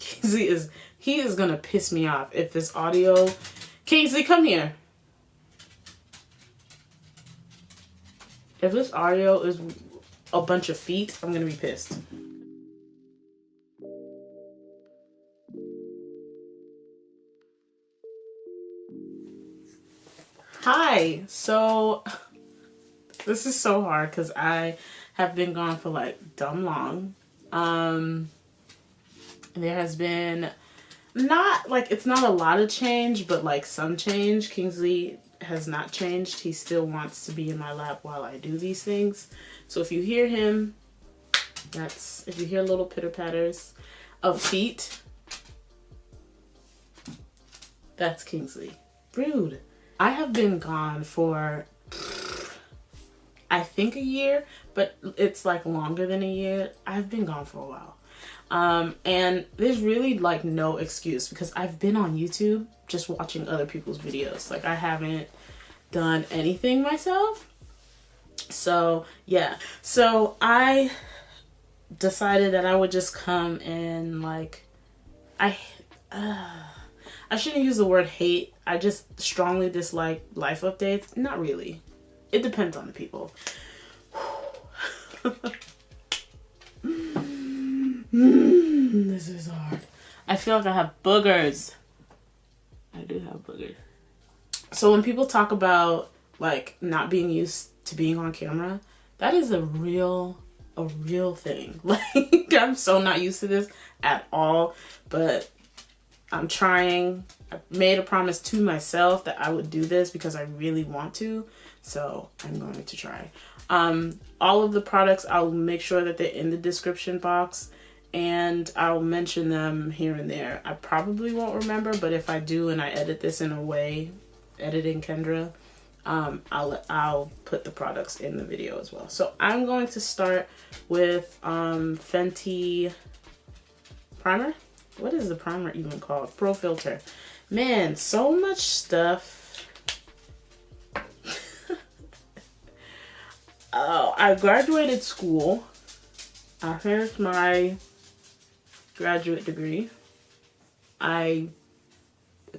he is gonna piss me off if this audio. Kingsley, come here. If this audio is a bunch of feet, I'm gonna be pissed. Hi, so this is so hard because I have been gone for like dumb long. There has been not like, it's not a lot of change, but like some change. Kingsley has not changed. He still wants to be in my lap while I do these things. So if you hear him, if you hear little pitter patters of feet, that's Kingsley. Rude. I have been gone for, I think, a year, but it's like longer than a year. I've been gone for a while. And there's really like no excuse because I've been on YouTube just watching other people's videos. Like I haven't done anything myself. So yeah, so I decided that I would just come and like, I shouldn't use the word hate. I just strongly dislike life updates. Not really. It depends on the people. This is hard. I feel like I have boogers. I do have boogers. So when people talk about like not being used to being on camera, that is a real thing. Like I'm so not used to this at all, but I'm trying. I made a promise to myself that I would do this because I really want to. So I'm going to try. All of the products, I'll make sure that they're in the description box and I'll mention them here and there. I probably won't remember, but if I do and I edit this in a way, editing Kendra, I'll put the products in the video as well. So I'm going to start with Fenty primer. What is the primer even called? Pro Filter. Man, so much stuff. Oh, I graduated school. I finished my graduate degree. I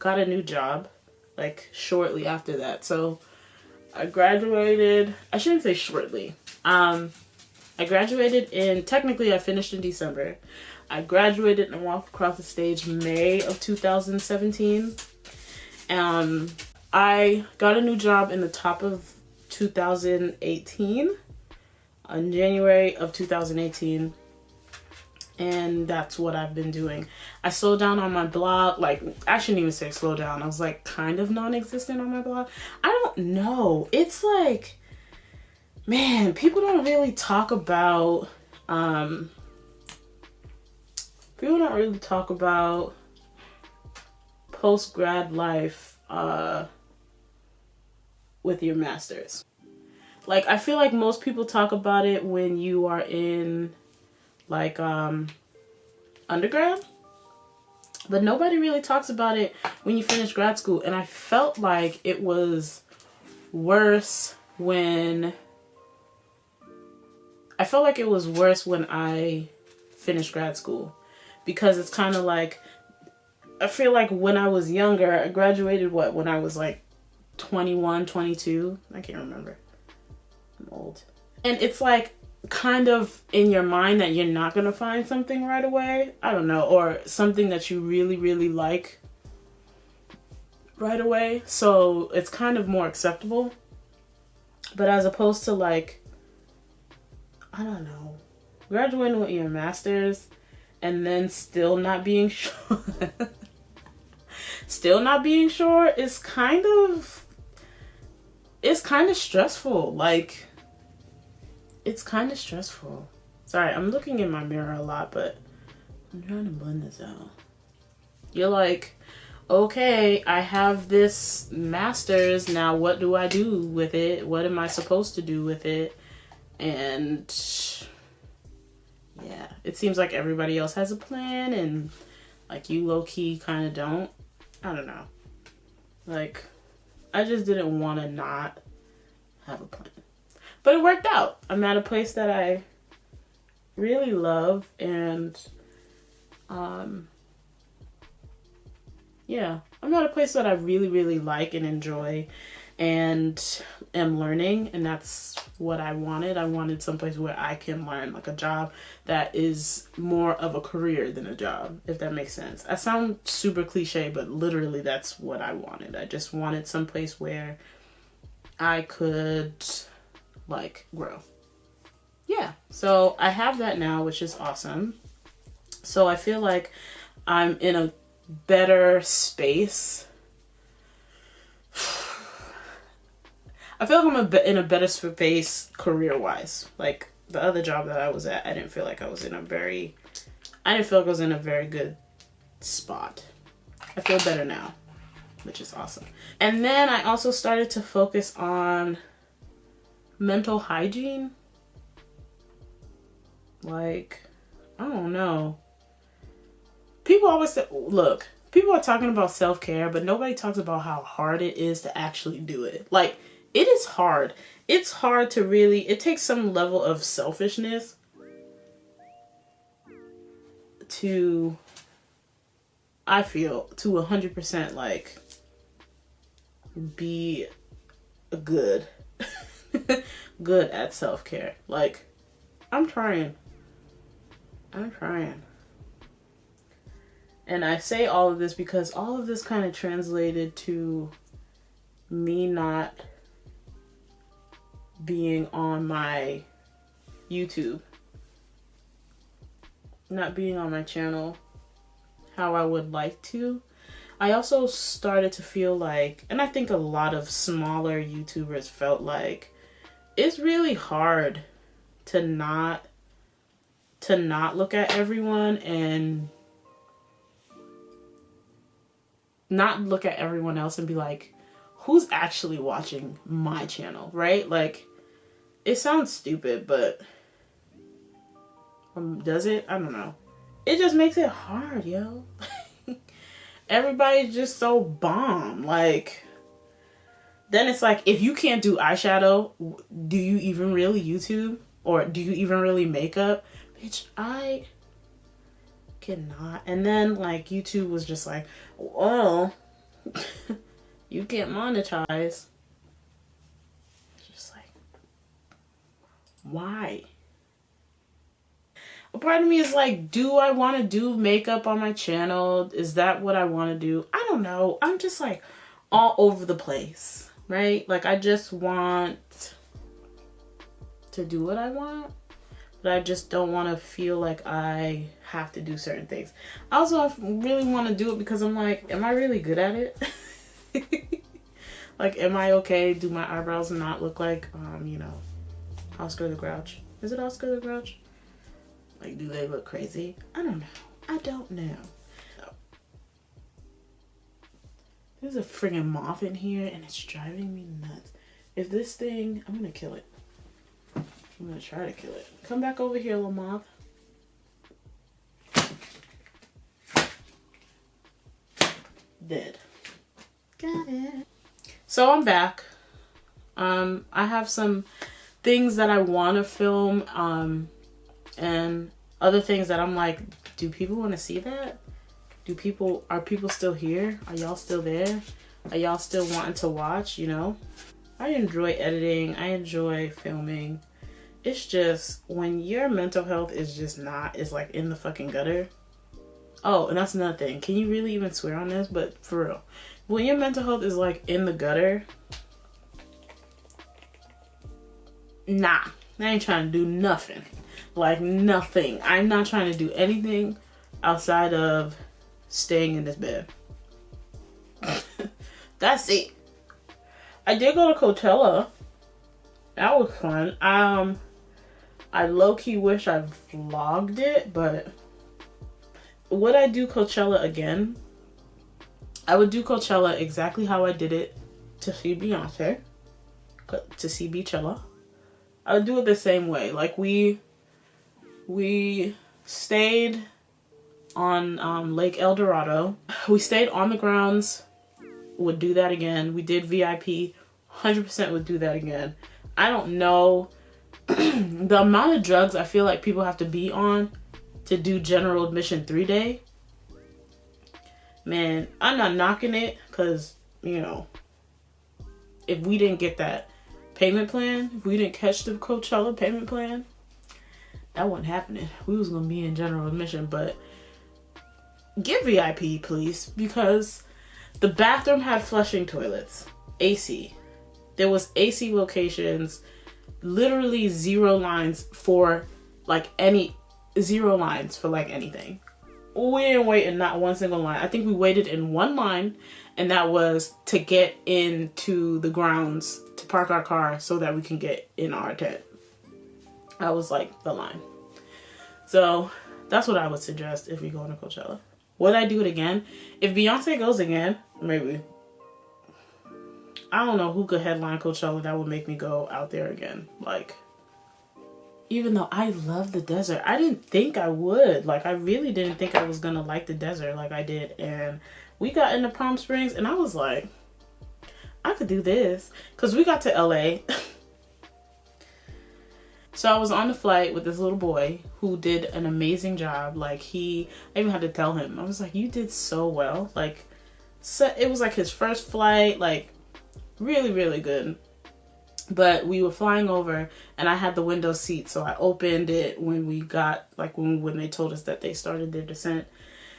got a new job like shortly after that. So I graduated, I shouldn't say shortly. I graduated technically I finished in December. I graduated and walked across the stage May of 2017. I got a new job in the top of 2018, in January of 2018. And that's what I've been doing. I slowed down on my blog. Like, I shouldn't even say slow down. I was like kind of non-existent on my blog. I don't know. It's like, man, people don't really talk about, post-grad life with your masters. Like, I feel like most people talk about it when you are in like undergrad, but nobody really talks about it when you finish grad school. And I felt like it was worse when I finished grad school, because it's kind of like, I feel like when I was younger, I graduated when I was like 21, 22. I can't remember. I'm old. And it's like kind of in your mind that you're not going to find something right away. I don't know. Or something that you really, really like right away. So it's kind of more acceptable. But as opposed to like, I don't know, graduating with your master's and then still not being sure. Still not being sure is kind of stressful. Like, it's kind of stressful. Sorry, I'm looking in my mirror a lot, but I'm trying to blend this out. You're like, okay, I have this master's, now what do I do with it? What am I supposed to do with it? And yeah, it seems like everybody else has a plan and like you low-key kind of don't. I don't know. Like, I just didn't want to not have a plan. But it worked out. I'm at a place that I really love, and Yeah, I'm at a place that I really, really like and enjoy and am learning, and that's what I wanted. I wanted someplace where I can learn, like a job that is more of a career than a job, if that makes sense. I sound super cliche, but literally that's what I wanted. I just wanted someplace where I could like grow. Yeah, so I have that now, which is awesome. So I feel like I'm in a better space. I feel like I'm in a better space career-wise. Like the other job that I was at, I didn't feel like I was in a very good spot. I feel better now, which is awesome. And then I also started to focus on mental hygiene. Like, I don't know. People always say, look, people are talking about self-care, but nobody talks about how hard it is to actually do it. Like, it is hard. It's hard to really, it takes some level of selfishness to, I feel, to 100% like be good, good at self-care. Like, I'm trying. And I say all of this because all of this kind of translated to me not being on my YouTube, not being on my channel how I would like to. I also started to feel like, and I think a lot of smaller YouTubers felt like, it's really hard to not look at everyone and not look at everyone else and be like, who's actually watching my channel, right? Like, it sounds stupid, but does it? I don't know. It just makes it hard, yo. Everybody's just so bomb. Like, then it's like, if you can't do eyeshadow, do you even really YouTube? Or do you even really makeup? Bitch, I cannot. And then, like, YouTube was just like, well, you can't monetize. Just like, why? A part of me is like, do I want to do makeup on my channel? Is that what I want to do? I don't know. I'm just like all over the place, right? Like, I just want to do what I want, but I just don't want to feel like I have to do certain things. I also really want to do it because I'm like, am I really good at it? Like, am I okay? Do my eyebrows not look like, you know, Oscar the Grouch? Is it Oscar the Grouch? Like, do they look crazy? I don't know. There's a friggin' moth in here and it's driving me nuts. If this thing, I'm gonna kill it. I'm gonna try to kill it. Come back over here, little moth. Dead. Got it. So I'm back. I have some things that I want to film, and other things that I'm like, do people want to see that? Are people still here? Are y'all still there? Are y'all still wanting to watch, you know? I enjoy editing. I enjoy filming. It's just when your mental health is just not, it's like in the fucking gutter. Oh, and that's another thing. Can you really even swear on this? But for real, when your mental health is like in the gutter, nah, I ain't trying to do nothing. Like, nothing. I'm not trying to do anything outside of staying in this bed. That's it. I did go to Coachella. That was fun. I low-key wish I vlogged it, but would I do Coachella again? I would do Coachella exactly how I did it to see Beyonce, to see Beachella. I would do it the same way. Like, we stayed on Lake El Dorado. We stayed on the grounds. Would do that again. We did VIP. 100% would do that again. I don't know the amount of drugs I feel like people have to be on to do general admission 3-day man, I'm not knocking it, because, you know, if we didn't get that payment plan, if we didn't catch the Coachella payment plan, that wasn't happening. We was gonna be in general admission. But get VIP, please, because the bathroom had flushing toilets, AC. There was AC locations, literally zero lines for like anything. We didn't wait in not one single line. I think we waited in one line, and that was to get into the grounds to park our car so that we can get in our tent. That was like the line. So that's what I would suggest if we go to Coachella. Would I do it again? If Beyonce goes again, maybe. I don't know who could headline Coachella that would make me go out there again. Like, even though I love the desert, I didn't think I would. Like, I really didn't think I was gonna like the desert like I did. And we got into Palm Springs, and I was like, I could do this. Because we got to LA. So I was on the flight with this little boy who did an amazing job. Like, I even had to tell him. I was like, you did so well. Like, so it was like his first flight. Like, really, really good. But we were flying over, and I had the window seat, so I opened it when we got, like, when they told us that they started their descent.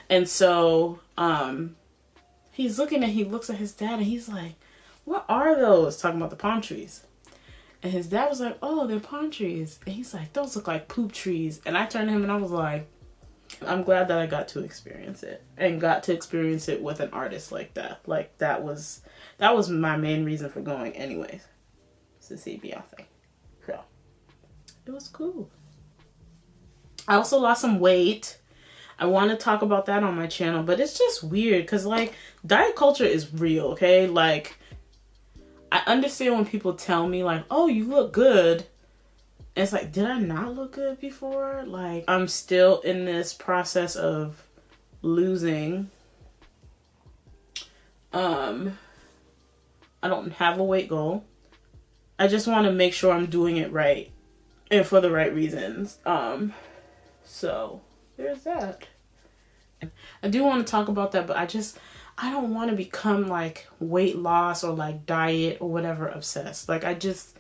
And so he looks at his dad, and he's like, what are those? Talking about the palm trees. And his dad was like, oh, they're palm trees. And he's like, those look like poop trees. And I turned to him and I was like, I'm glad that I got to experience it. And got to experience it with an artist like that. Like, that was my main reason for going anyways. To see Beyonce. So, it was cool. I also lost some weight. I want to talk about that on my channel. But it's just weird. Because, like, diet culture is real, okay? Like, I understand when people tell me, like, oh, you look good. And it's like, did I not look good before? Like, I'm still in this process of losing. I don't have a weight goal. I just want to make sure I'm doing it right. And for the right reasons. So, there's that. I do want to talk about that, but I don't want to become like weight loss or like diet or whatever obsessed. Like, I don't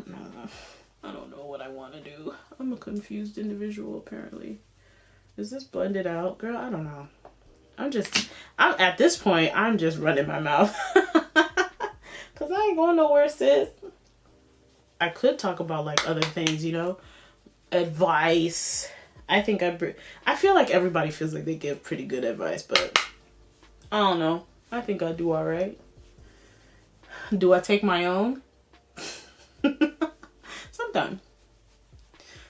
know. I don't know what I want to do. I'm a confused individual, apparently. Is this blended out? Girl, I don't know. I'm at this point, I'm just running my mouth. Because I ain't going nowhere, sis. I could talk about like other things, you know? Advice. I feel like everybody feels like they give pretty good advice, but I don't know. I think I do all right. Do I take my own? Sometimes.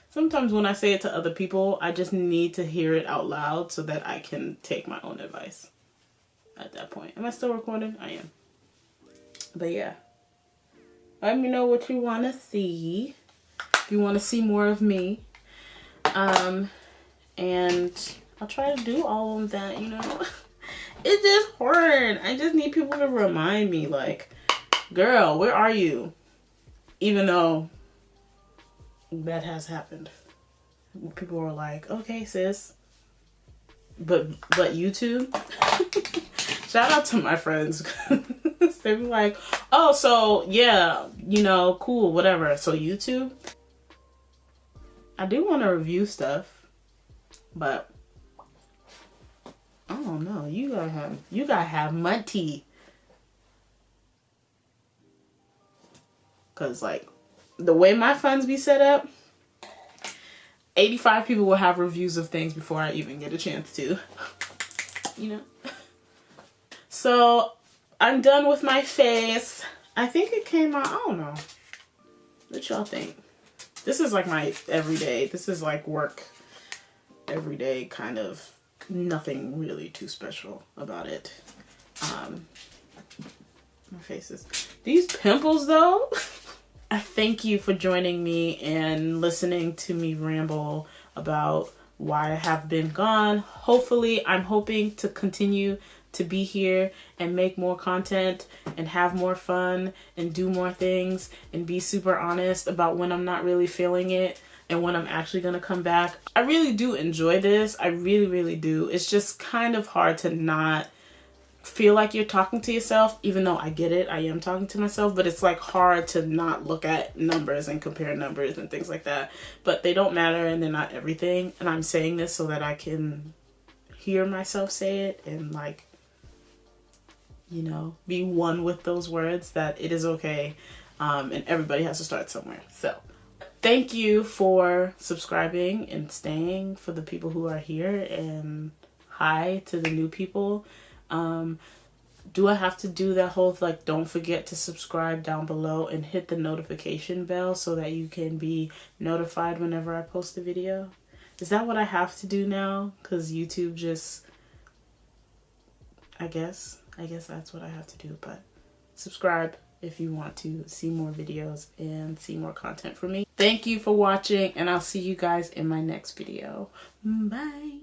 Sometimes when I say it to other people, I just need to hear it out loud so that I can take my own advice at that point. Am I still recording? I am. But yeah. Let me know what you want to see. If you want to see more of me. And I'll try to do all of that, you know. It's just hard. I just need people to remind me, like, girl, where are you? Even though that has happened. People were like, okay, sis. But YouTube? Shout out to my friends. They be like, oh, so, yeah, you know, cool, whatever. So YouTube? I do want to review stuff. But I don't know. You gotta have money. Cause like the way my funds be set up, 85 people will have reviews of things before I even get a chance to. You know? So I'm done with my face. I think it came out, I don't know. What y'all think? This is like my everyday. This is like work everyday kind of, nothing really too special about it. My face is, these pimples though. I thank you for joining me and listening to me ramble about why I have been gone. Hopefully, I'm hoping to continue to be here and make more content and have more fun and do more things and be super honest about when I'm not really feeling it and when I'm actually going to come back. I really do enjoy this. I really, really do. It's just kind of hard to not feel like you're talking to yourself, even though I get it, I am talking to myself, but it's like hard to not look at numbers and compare numbers and things like that. But they don't matter and they're not everything, and I'm saying this so that I can hear myself say it and, like, you know, be one with those words, that it is okay, and everybody has to start somewhere. So thank you for subscribing and staying, for the people who are here, and hi to the new people. Do I have to do that whole, like, don't forget to subscribe down below and hit the notification bell so that you can be notified whenever I post a video? Is that what I have to do now? Because YouTube just, I guess that's what I have to do. But subscribe if you want to see more videos and see more content from me. Thank you for watching, and I'll see you guys in my next video. Bye.